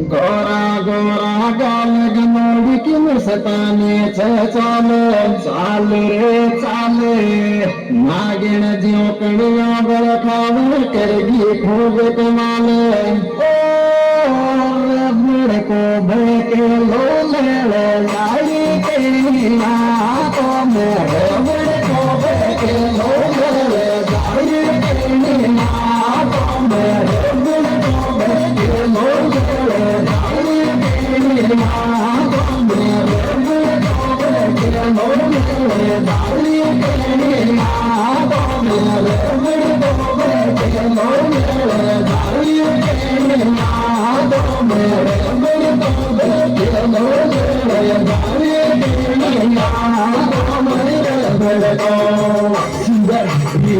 गोरा गोरा गाल गनोड़ी की सताने चाल चाल रे चाल नागिन ज्यो कड़िया बड़ खावे करगी खूब कमाल बड़ को भड़के लो ले लाई कड़िया तो मेरे बड़ को भड़के लो ले लाई कड़िया तो मेरे बड़ को भड़के लो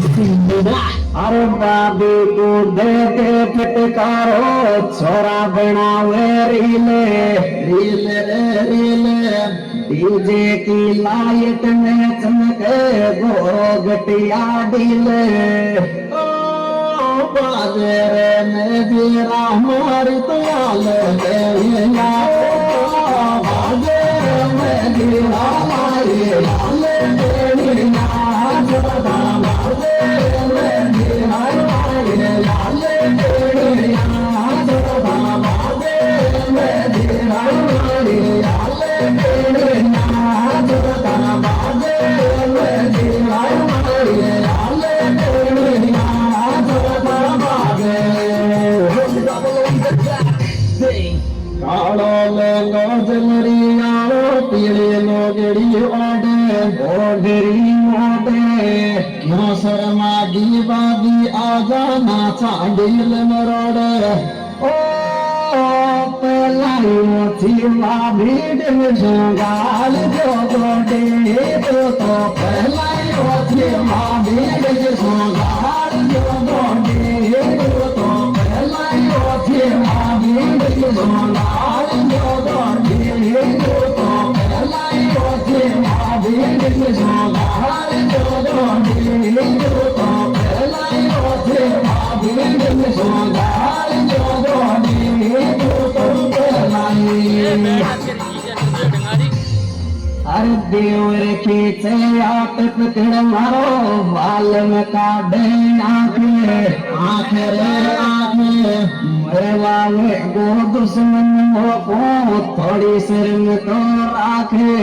अरे बाबी को देते फटकारो छोरा बनावे रीले रीले रीले डीजे की लाइट में चमके गोगटिया डीले बाजेरे में जीरा हमारी तुआल देना बाजेरे में जीरा हमारी लाल देना जदा बाजेरे में जीरा हमारी लाल देना जदा बाजेरे में जीरा हमारी लाल देना जदा बाजेरे में जीरा हमारी लाल देना कालो लेंगो जलरिया पीले लोगड़ी ओडे ओडरी ओडे क्यों शर्मा गी बागी आजा नाचा दिल मरोड़े ओ पहला थी भीड़ में जंगाल जो गोडे तो पहला थी भीड़ में जंगाल जो गोडे तो पहला थी भीड़ में जंगाल जो गोडे तो पहला थी भीड़ में जंगाल जो गोडे तो पहला थी भीड़ में जंगाल जो गोडे हर देवर खींचे आप पकड़ मारो बाल में काटे आंखें रे आंखें मरवावे गो दुश्मन को थोड़ी सिर में तो राखे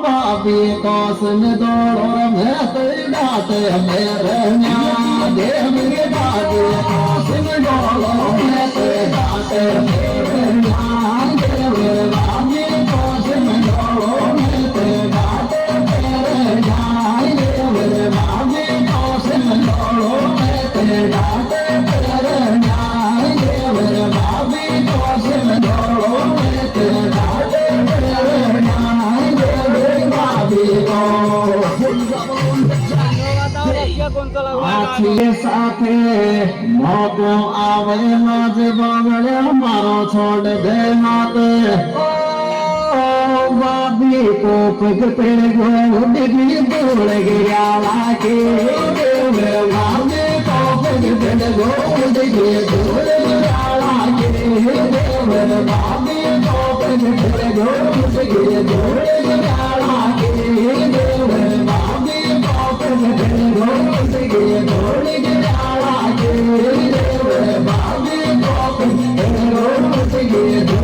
बाबी को सुन दौड़ो मैं तो डांटे मेरे न्याय दे मेरे बाबी को सुन दौड़ो मैं तो डांटे मेरे न्याय दे मेरे बाबी को सुन दौड़ो मैं तो डांटे मेरे न्याय दे मेरे बाबी को सुन दौड़ो मैं तो डांटे मेरे न्याय दे मेरे बाबी को सुन दौड़ो मैं तो डांटे मेरे न्याय दे मेरे बाबी को आखिर साथे मौको आवे मज बगड़े मारो छोड़ दे माते बाबी को पग पेड़ गो डिगी दूर गिरा लाके बाबी को पग पेड़ गो डिगी दूर गिरा लाके बाबी को पग पेड़ गो डिगी दूर गिरा लाके बाबी को पग पेड़ गो डिगी दूर गिरा लाके बाबी को पग पेड़ गो डिगी